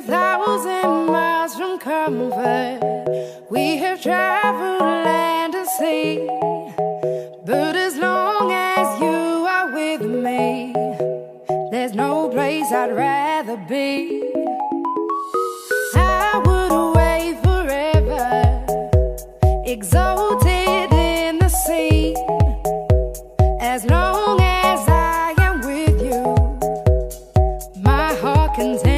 1,000 miles from comfort. We have traveled land and sea, but as long as you are with me, there's no place I'd rather be. I would away forever, exalted in the sea. As long as I am with you, my heart contains